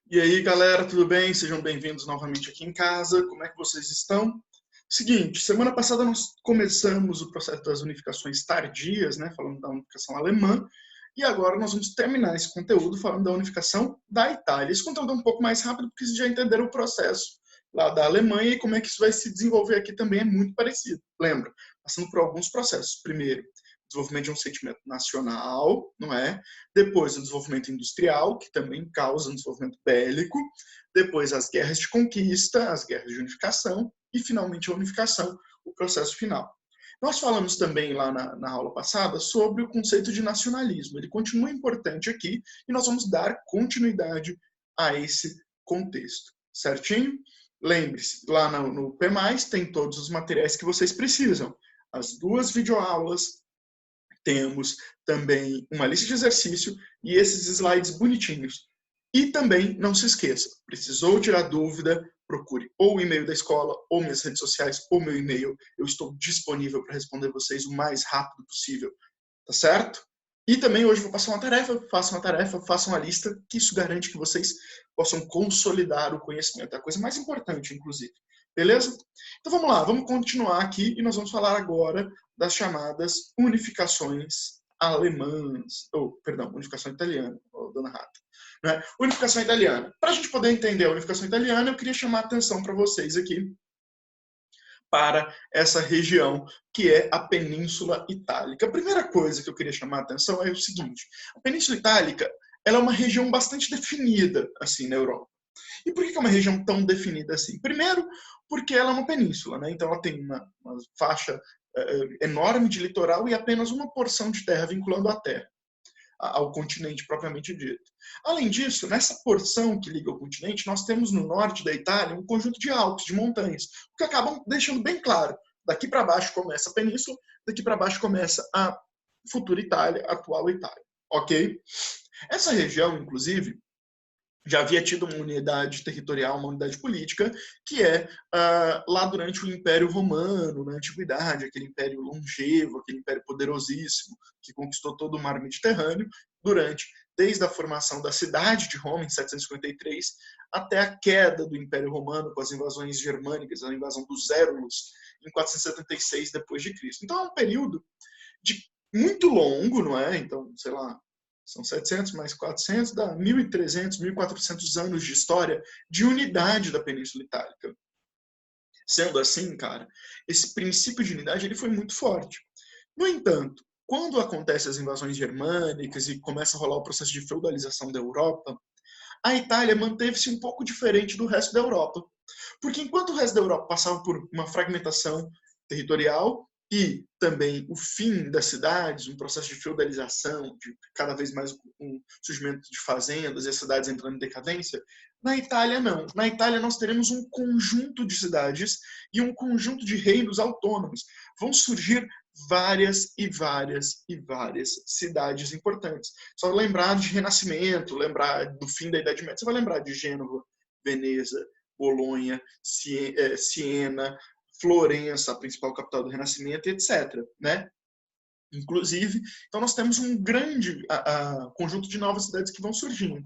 E aí, galera, tudo bem? Sejam bem-vindos novamente aqui em casa. Como é que vocês estão? Seguinte, semana passada nós começamos o processo das unificações tardias, né, falando da unificação alemã, e agora nós vamos terminar esse conteúdo falando da unificação da Itália. Esse conteúdo é um pouco mais rápido porque vocês já entenderam o processo lá da Alemanha e como é que isso vai se desenvolver aqui também é muito parecido. Lembra? Passando por alguns processos. Primeiro, desenvolvimento de um sentimento nacional, não é? Depois o desenvolvimento industrial, que também causa um desenvolvimento bélico, depois as guerras de conquista, as guerras de unificação e finalmente a unificação, o processo final. Nós falamos também lá na aula passada sobre o conceito de nacionalismo. Ele continua importante aqui e nós vamos dar continuidade a esse contexto, certinho? Lembre-se, lá no P+, tem todos os materiais que vocês precisam. As 2 videoaulas, temos também uma lista de exercício e esses slides bonitinhos. E também, não se esqueça, precisou tirar dúvida, procure ou o e-mail da escola, ou minhas redes sociais, ou meu e-mail. Eu estou disponível para responder vocês o mais rápido possível, tá certo? E também hoje vou passar uma tarefa, façam uma lista, que isso garante que vocês possam consolidar o conhecimento. É a coisa mais importante, inclusive. Beleza? Então vamos lá, vamos continuar aqui e nós vamos falar agora das chamadas unificações alemãs, unificação italiana, dona Rata. Né? Unificação italiana. Para a gente poder entender a unificação italiana, eu queria chamar a atenção para vocês aqui para essa região que é a Península Itálica. A primeira coisa que eu queria chamar a atenção é o seguinte: a Península Itálica ela é uma região bastante definida assim na Europa. E por que é uma região tão definida assim? Primeiro, porque ela é uma península, né? Então ela tem uma faixa enorme de litoral e apenas uma porção de terra vinculando a terra ao continente propriamente dito. Além disso, nessa porção que liga ao continente, nós temos no norte da Itália um conjunto de Alpes, de montanhas, o que acabam deixando bem claro, daqui para baixo começa a península, daqui para baixo começa a futura Itália, a atual Itália, ok? Essa região, inclusive, já havia tido uma unidade territorial, uma unidade política, que é lá durante o Império Romano, na Antiguidade, aquele império longevo, aquele império poderosíssimo, que conquistou todo o mar Mediterrâneo, desde a formação da cidade de Roma, em 753, até a queda do Império Romano, com as invasões germânicas, a invasão dos Érulos, em 476 d.C. Então é um período muito longo, não é? Então, sei lá, são 700 mais 400, dá 1.300, 1.400 anos de história de unidade da Península Itálica. Sendo assim, cara, esse princípio de unidade ele foi muito forte. No entanto, quando acontecem as invasões germânicas e começa a rolar o processo de feudalização da Europa, a Itália manteve-se um pouco diferente do resto da Europa. Porque enquanto o resto da Europa passava por uma fragmentação territorial, e também o fim das cidades, um processo de feudalização, de cada vez mais um surgimento de fazendas e as cidades entrando em decadência, na Itália não. Na Itália nós teremos um conjunto de cidades e um conjunto de reinos autônomos. Vão surgir várias e várias e várias cidades importantes. Só lembrar de Renascimento, lembrar do fim da Idade Média, você vai lembrar de Gênova, Veneza, Bolonha, Siena, Florença, a principal capital do Renascimento, etc. Né? Inclusive, então nós temos um grande conjunto de novas cidades que vão surgindo.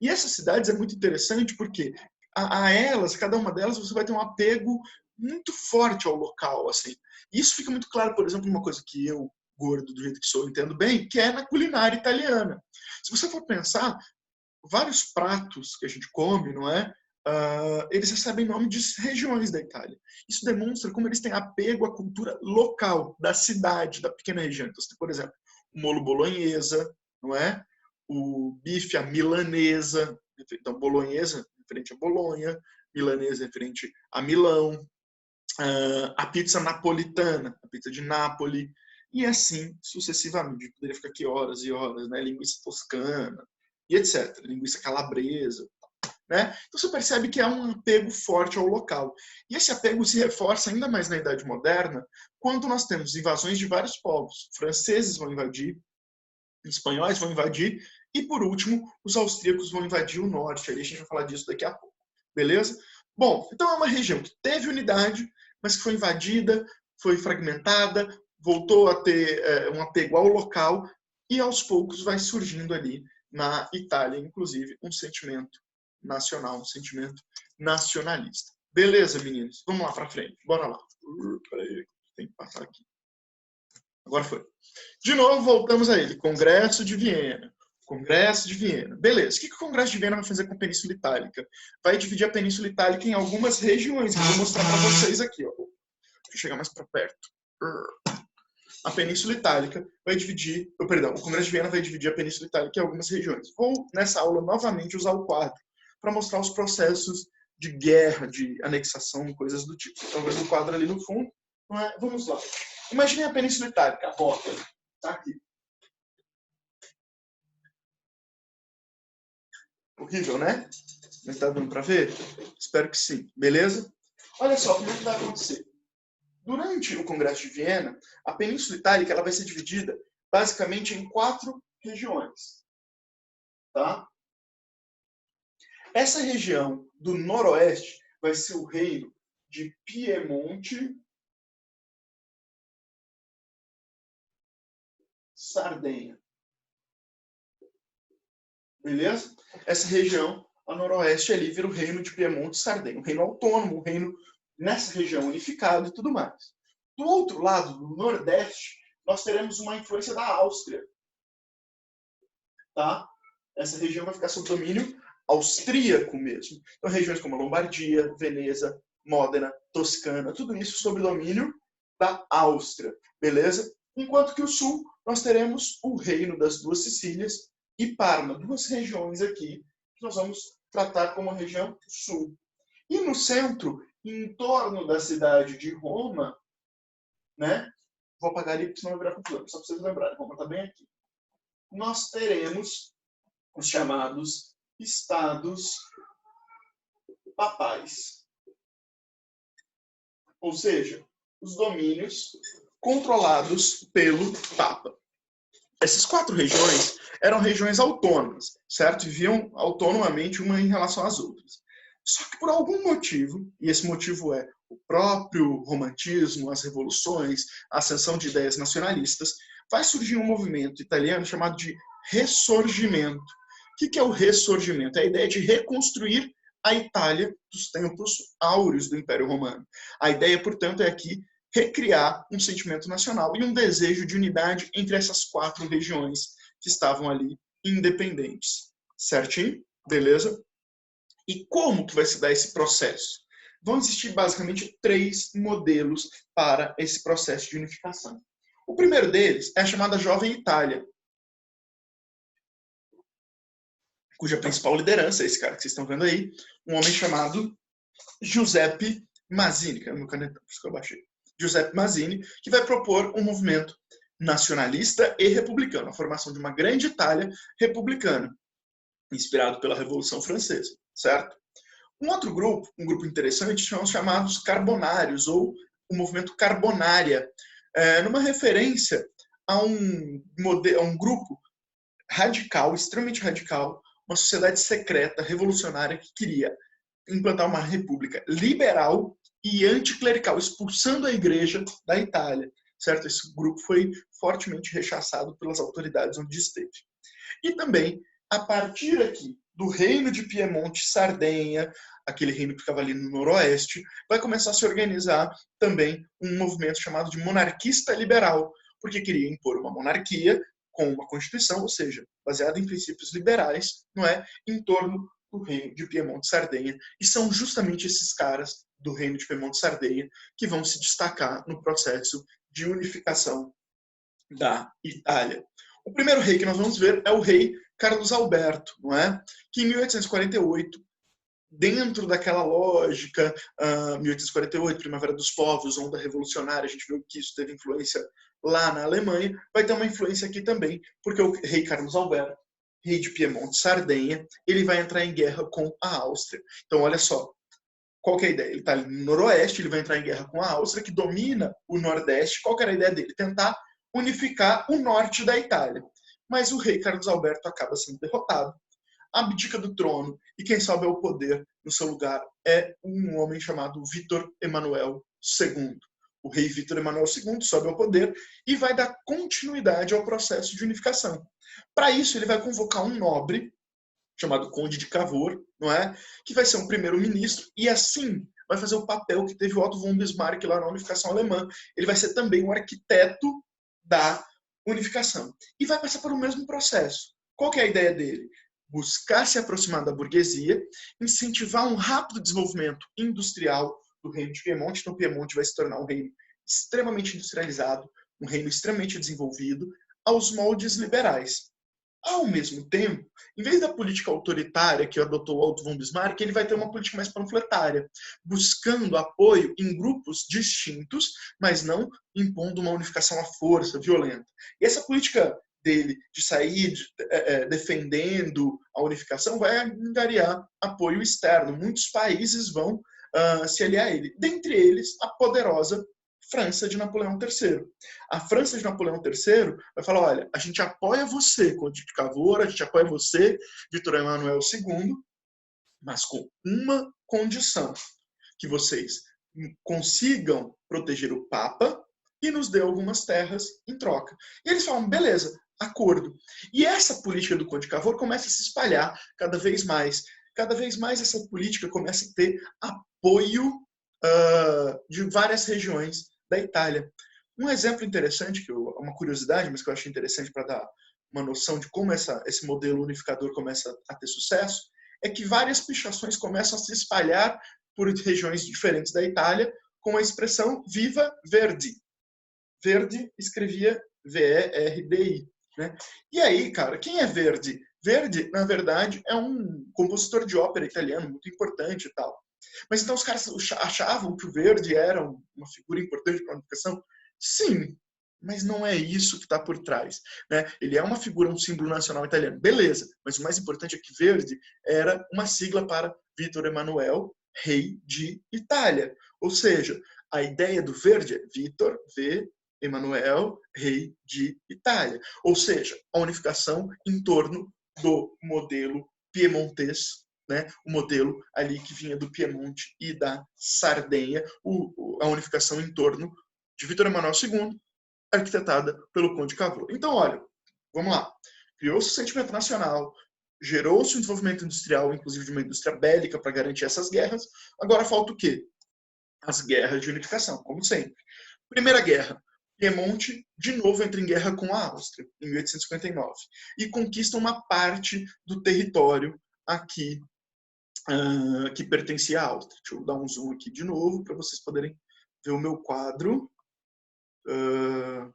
E essas cidades é muito interessante porque a elas, cada uma delas, você vai ter um apego muito forte ao local. Assim. E isso fica muito claro, por exemplo, uma coisa que eu, gordo do jeito que sou, entendo bem, que é na culinária italiana. Se você for pensar, vários pratos que a gente come, não é? Eles recebem nome de regiões da Itália. Isso demonstra como eles têm apego à cultura local, da cidade, da pequena região. Então, você tem, por exemplo, o molho bolonhesa, não é? O bife à milanesa, então bolonhesa referente a Bolonha, milanesa referente a Milão, a pizza napolitana, a pizza de Nápoles, e assim sucessivamente. Eu poderia ficar aqui horas e horas, né? Linguiça toscana, e etc. Linguiça calabresa. Né? Então você percebe que há um apego forte ao local. E esse apego se reforça ainda mais na Idade Moderna, quando nós temos invasões de vários povos. Franceses vão invadir, espanhóis vão invadir, e por último, os austríacos vão invadir o norte. Ali a gente vai falar disso daqui a pouco. Beleza? Bom, então é uma região que teve unidade, mas que foi invadida, foi fragmentada, voltou a ter um apego ao local, e aos poucos vai surgindo ali na Itália, inclusive, um sentimento nacional, um sentimento nacionalista. Beleza, meninos? Vamos lá para frente. Bora lá. Peraí, tem que passar aqui. Agora foi. De novo, voltamos a ele. Congresso de Viena. Congresso de Viena. Beleza. O que o Congresso de Viena vai fazer com a Península Itálica? Vai dividir a Península Itálica em algumas regiões. Eu vou mostrar para vocês aqui. Ó. Deixa eu chegar mais para perto. A Península Itálica vai dividir... Perdão, o Congresso de Viena vai dividir a Península Itálica em algumas regiões. Vou, nessa aula, novamente usar o quadro para mostrar os processos de guerra, de anexação, coisas do tipo. Talvez o quadro ali no fundo. Vamos lá. Imagine a Península Itálica, a rota. Tá aqui. Horrível, né? Mas tá dando para ver? Espero que sim. Beleza? Olha só como é que vai acontecer. Durante o Congresso de Viena, a Península Itálica ela vai ser dividida basicamente em 4 regiões. Tá? Essa região do noroeste vai ser o reino de Piemonte, Sardenha. Beleza? Essa região, a noroeste ali, vira o reino de Piemonte e Sardenha. Um reino autônomo, um reino nessa região unificado e tudo mais. Do outro lado, do nordeste, nós teremos uma influência da Áustria. Tá? Essa região vai ficar sob domínio austríaco mesmo. Então, regiões como Lombardia, Veneza, Módena, Toscana, tudo isso sob domínio da Áustria. Beleza? Enquanto que o sul, nós teremos o reino das duas Sicílias e Parma, 2 regiões aqui que nós vamos tratar como a região sul. E no centro, em torno da cidade de Roma, né? Vou apagar ali porque senão vai virar confusão, só para vocês lembrarem, Roma está bem aqui. Nós teremos os chamados estados papais. Ou seja, os domínios controlados pelo Papa. Essas 4 regiões eram regiões autônomas, certo? Viviam autonomamente uma em relação às outras. Só que por algum motivo, e esse motivo é o próprio romantismo, as revoluções, a ascensão de ideias nacionalistas, vai surgir um movimento italiano chamado de ressurgimento. O que é o ressurgimento? É a ideia de reconstruir a Itália dos tempos áureos do Império Romano. A ideia, portanto, é aqui recriar um sentimento nacional e um desejo de unidade entre essas 4 regiões que estavam ali independentes. Certinho? Beleza? E como que vai se dar esse processo? Vão existir basicamente 3 modelos para esse processo de unificação. O primeiro deles é a chamada Jovem Itália, cuja principal liderança é esse cara que vocês estão vendo aí, um homem chamado Giuseppe Mazzini, que é o meu canetão, por isso que eu baixei. Giuseppe Mazzini, que vai propor um movimento nacionalista e republicano, a formação de uma grande Itália republicana, inspirado pela Revolução Francesa, certo? Um outro grupo, um grupo interessante, são os chamados carbonários, ou o movimento Carbonária, numa referência a um grupo radical, extremamente radical, uma sociedade secreta, revolucionária, que queria implantar uma república liberal e anticlerical, expulsando a igreja da Itália, certo? Esse grupo foi fortemente rechaçado pelas autoridades onde esteve. E também, a partir aqui do reino de Piemonte e Sardenha, aquele reino que ficava ali no noroeste, vai começar a se organizar também um movimento chamado de monarquista liberal, porque queria impor uma monarquia com uma constituição, ou seja, baseada em princípios liberais, não é, em torno do reino de Piemonte e Sardenha. E são justamente esses caras do reino de Piemonte e Sardenha que vão se destacar no processo de unificação da Itália. O primeiro rei que nós vamos ver é o rei Carlos Alberto, não é? Que em 1848, dentro daquela lógica, 1848, Primavera dos Povos, onda revolucionária, a gente viu que isso teve influência lá na Alemanha, vai ter uma influência aqui também, porque o rei Carlos Alberto, rei de Piemonte e Sardenha, ele vai entrar em guerra com a Áustria. Então, olha só, qual que é a ideia? Ele está ali no noroeste, ele vai entrar em guerra com a Áustria, que domina o nordeste. Qual que era a ideia dele? Tentar unificar o norte da Itália. Mas o rei Carlos Alberto acaba sendo derrotado, abdica do trono, e quem sobe ao poder no seu lugar é um homem chamado Vítor Emanuel II. O rei Vítor Emanuel II sobe ao poder e vai dar continuidade ao processo de unificação. Para isso, ele vai convocar um nobre chamado Conde de Cavour, não é? Que vai ser um primeiro-ministro e assim vai fazer o papel que teve o Otto von Bismarck lá na unificação alemã. Ele vai ser também o arquiteto da unificação e vai passar por o mesmo processo. Qual que é a ideia dele? Buscar se aproximar da burguesia, incentivar um rápido desenvolvimento industrial do reino de Piemonte. Então, Piemonte vai se tornar um reino extremamente industrializado, um reino extremamente desenvolvido, aos moldes liberais. Ao mesmo tempo, em vez da política autoritária que adotou Otto von Bismarck, ele vai ter uma política mais panfletária, buscando apoio em grupos distintos, mas não impondo uma unificação à força, violenta. E essa política dele de sair defendendo a unificação vai angariar apoio externo. Muitos países vão se aliar a ele. Dentre eles, a poderosa França de Napoleão III. A França de Napoleão III vai falar, olha, a gente apoia você, Conde de Cavour, a gente apoia você, Vítor Emanuel II, mas com uma condição, que vocês consigam proteger o Papa e nos dê algumas terras em troca. E eles falam, beleza, acordo. E essa política do Conde de Cavour começa a se espalhar cada vez mais. Cada vez mais essa política começa a ter apoio de várias regiões da Itália. Um exemplo interessante, uma curiosidade, mas que eu achei interessante para dar uma noção de como esse modelo unificador começa a ter sucesso, é que várias pichações começam a se espalhar por regiões diferentes da Itália com a expressão Viva Verdi. Verdi escrevia Verdi. Né? E aí, cara, quem é Verdi? Verdi, na verdade, é um compositor de ópera italiano muito importante e tal. Mas então os caras achavam que o Verdi era uma figura importante para a unificação? Sim, mas não é isso que está por trás. Né? Ele é uma figura, um símbolo nacional italiano. Beleza, mas o mais importante é que Verdi era uma sigla para Vítor Emanuel, rei de Itália. Ou seja, a ideia do Verdi é Vítor V. Emanuel, rei de Itália. Ou seja, a unificação em torno do modelo piemontês, né? O modelo ali que vinha do Piemonte e da Sardenha, a unificação em torno de Vítor Emanuel II, arquitetada pelo Conde de Cavour. Então, olha, vamos lá. Criou-se o sentimento nacional, gerou-se um desenvolvimento industrial, inclusive de uma indústria bélica para garantir essas guerras. Agora falta o quê? As guerras de unificação, como sempre. Primeira guerra. Piemonte, de novo, entra em guerra com a Áustria, em 1859, e conquista uma parte do território aqui que pertencia à Áustria. Deixa eu dar um zoom aqui de novo para vocês poderem ver o meu quadro. Deixa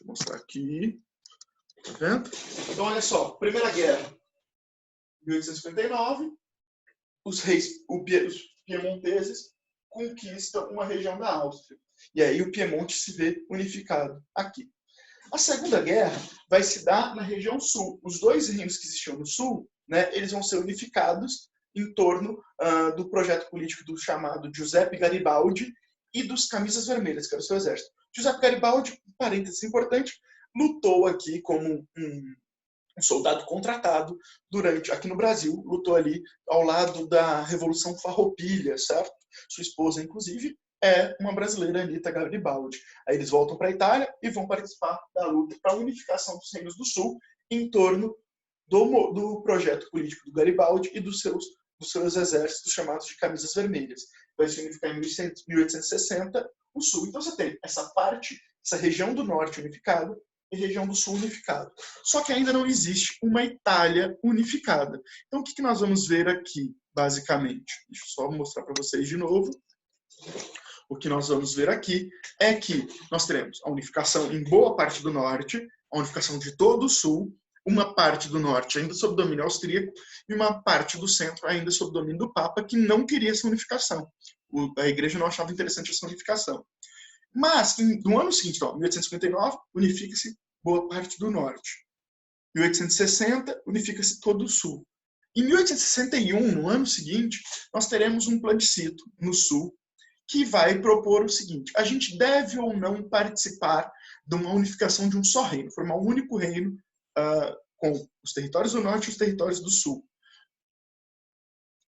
eu mostrar aqui. Tá vendo? Então, olha só. Primeira Guerra, 1859. Os piemonteses conquistam uma região da Áustria. E aí o Piemonte se vê unificado aqui. A Segunda Guerra vai se dar na região sul. Os dois reinos que existiam no sul, né, eles vão ser unificados em torno do projeto político do chamado Giuseppe Garibaldi e dos Camisas Vermelhas, que era o seu exército. Giuseppe Garibaldi, parênteses importante, lutou aqui como um soldado contratado aqui no Brasil, lutou ali ao lado da Revolução Farroupilha, certo? Sua esposa, inclusive, é uma brasileira, Anita Garibaldi. Aí eles voltam para a Itália e vão participar da luta para a unificação dos reinos do Sul em torno do projeto político do Garibaldi e dos seus exércitos chamados de Camisas Vermelhas. Vai se unificar em 1860 o Sul. Então você tem essa parte, essa região do Norte unificada e região do Sul unificada. Só que ainda não existe uma Itália unificada. Então o que nós vamos ver aqui, basicamente? Deixa eu só mostrar para vocês de novo. O que nós vamos ver aqui é que nós teremos a unificação em boa parte do Norte, a unificação de todo o Sul, uma parte do Norte ainda sob domínio austríaco e uma parte do Centro ainda sob domínio do Papa, que não queria essa unificação. A Igreja não achava interessante essa unificação. Mas, no ano seguinte, então, 1859, unifica-se boa parte do Norte. Em 1860, unifica-se todo o Sul. Em 1861, no ano seguinte, nós teremos um plebiscito no Sul, que vai propor o seguinte: a gente deve ou não participar de uma unificação de um só reino, formar um único reino com os territórios do Norte e os territórios do Sul.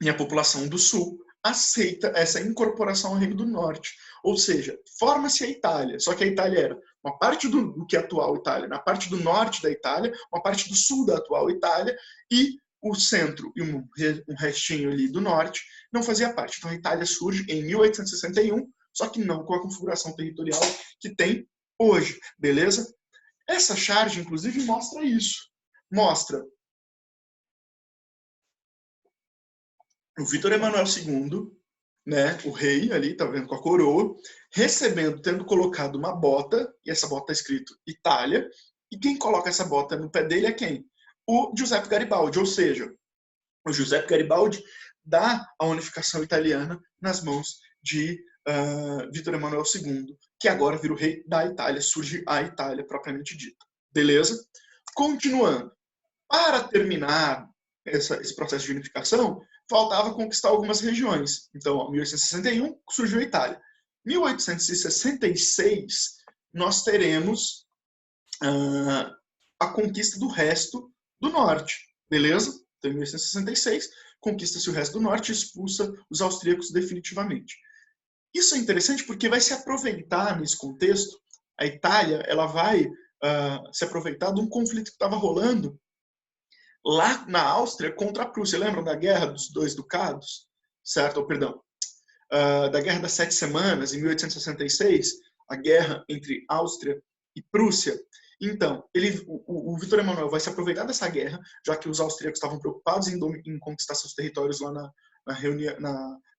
E a população do Sul aceita essa incorporação ao Reino do Norte. Ou seja, forma-se a Itália, só que a Itália era uma parte do que é a atual Itália, na parte do norte da Itália, uma parte do sul da atual Itália, e o centro e um restinho ali do norte não fazia parte. Então a Itália surge em 1861, só que não com a configuração territorial que tem hoje, beleza? Essa charge, inclusive, mostra isso. Mostra o Vítor Emanuel II, né, o rei ali, tá vendo, com a coroa, recebendo, tendo colocado uma bota, e essa bota está escrito Itália, e quem coloca essa bota no pé dele é quem? O Giuseppe Garibaldi, ou seja, o Giuseppe Garibaldi dá a unificação italiana nas mãos de Vítor Emanuel II, que agora vira o rei da Itália, surge a Itália propriamente dita. Beleza? Continuando. Para terminar esse processo de unificação, faltava conquistar algumas regiões. Então, em 1861, surgiu a Itália. Em 1866, nós teremos a conquista do resto do norte. Beleza? Então, em 1866, conquista-se o resto do norte e expulsa os austríacos definitivamente. Isso é interessante porque vai se aproveitar nesse contexto, a Itália ela vai se aproveitar de um conflito que estava rolando lá na Áustria contra a Prússia. Lembram da Guerra dos Dois Ducados? Certo? Oh, perdão. Da Guerra das Sete Semanas, em 1866, a guerra entre Áustria e Prússia. Então, o Vítor Emanuel vai se aproveitar dessa guerra, já que os austríacos estavam preocupados em conquistar seus territórios lá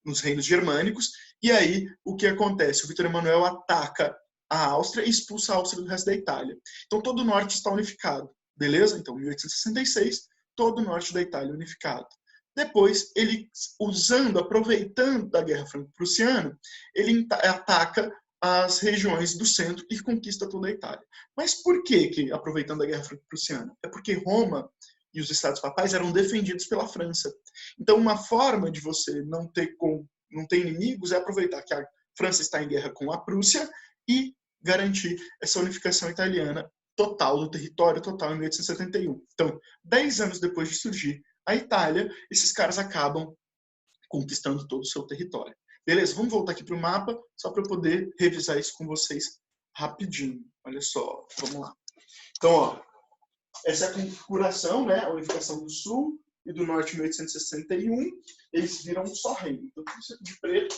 nos reinos germânicos. E aí, o que acontece? O Vítor Emanuel ataca a Áustria e expulsa a Áustria do resto da Itália. Então, todo o norte está unificado. Beleza? Então, em 1866, todo o norte da Itália unificado. Depois, ele, aproveitando da Guerra Franco-Prussiana, ele ataca as regiões do centro e conquista toda a Itália. Mas por que aproveitando a Guerra Franco-Prussiana? É porque Roma e os Estados Papais eram defendidos pela França. Então, uma forma de você não ter inimigos é aproveitar que a França está em guerra com a Prússia e garantir essa unificação italiana total, do território total, em 1871. Então, 10 anos depois de surgir a Itália, esses caras acabam conquistando todo o seu território. Beleza, vamos voltar aqui para o mapa, só para eu poder revisar isso com vocês rapidinho. Olha só, vamos lá. Então, ó, essa é a configuração, né? A unificação do Sul e do Norte em 1861. Eles viram um só reino. Então, tudo isso aqui de preto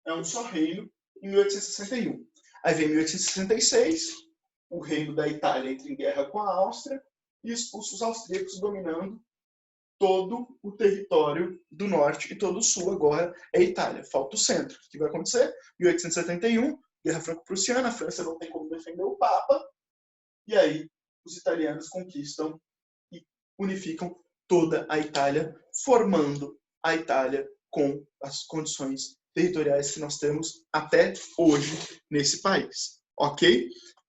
é um só reino em 1861. Aí vem 1866, o reino da Itália entra em guerra com a Áustria e expulsa os austríacos, dominando todo o território do norte e todo o sul agora é Itália. Falta o centro. O que vai acontecer? 1871, Guerra Franco-Prussiana, a França não tem como defender o Papa, e aí os italianos conquistam e unificam toda a Itália, formando a Itália com as condições territoriais que nós temos até hoje nesse país. Ok?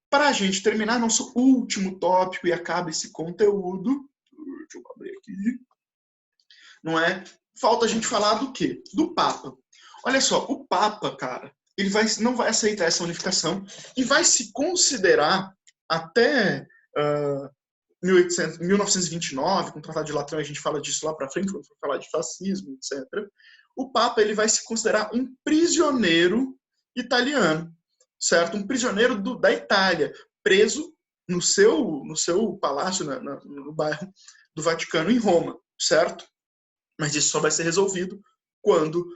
Para a gente terminar nosso último tópico e acaba esse conteúdo, deixa eu abrir aqui, não é? Falta a gente falar do quê? Do Papa. Olha só, o Papa, cara, ele não vai aceitar essa unificação e vai se considerar até 1929, com o Tratado de Latrão, a gente fala disso lá para frente, quando for falar de fascismo, etc. O Papa ele vai se considerar um prisioneiro italiano, certo? Um prisioneiro da Itália, preso no seu palácio, no bairro do Vaticano, em Roma, certo? Mas isso só vai ser resolvido quando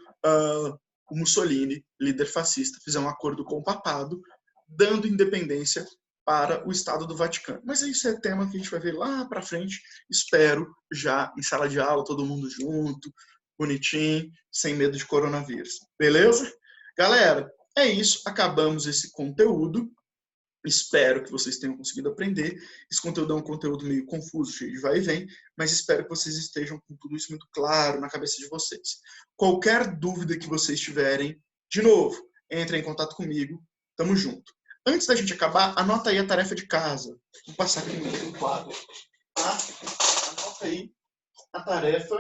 o Mussolini, líder fascista, fizer um acordo com o papado, dando independência para o Estado do Vaticano. Mas isso é tema que a gente vai ver lá para frente, espero, já em sala de aula, todo mundo junto, bonitinho, sem medo de coronavírus. Beleza? Galera, é isso. Acabamos esse conteúdo. Espero que vocês tenham conseguido aprender. Esse conteúdo é um conteúdo meio confuso, cheio de vai e vem, mas espero que vocês estejam com tudo isso muito claro na cabeça de vocês. Qualquer dúvida que vocês tiverem, de novo, entrem em contato comigo. Tamo junto. Antes da gente acabar, anota aí a tarefa de casa. Vou passar aqui no quadro. Tá? Anota aí a tarefa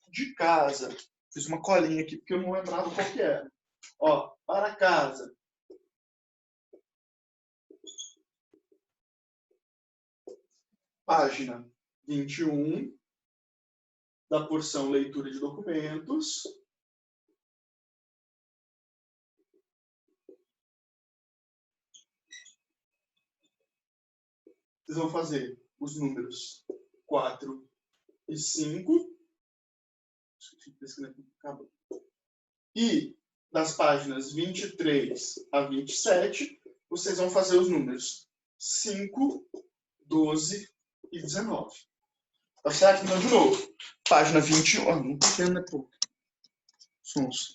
de casa. Fiz uma colinha aqui porque eu não lembrava qual que era. Ó, para casa. Página 21 da porção leitura de documentos. Vocês vão fazer os números 4 e 5. E das páginas 23 a 27, vocês vão fazer os números 5, 12 e 19. Tá certo? Então, de novo, página 21. Não tô vendo, né, pô? Sons.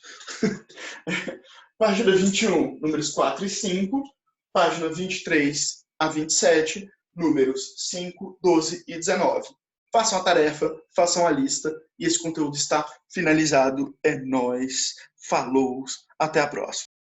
Página 21, números 4 e 5. Página 23 a 27, números 5, 12 e 19. Façam a tarefa, façam a lista e esse conteúdo está finalizado. É nóis. Falou. Até a próxima.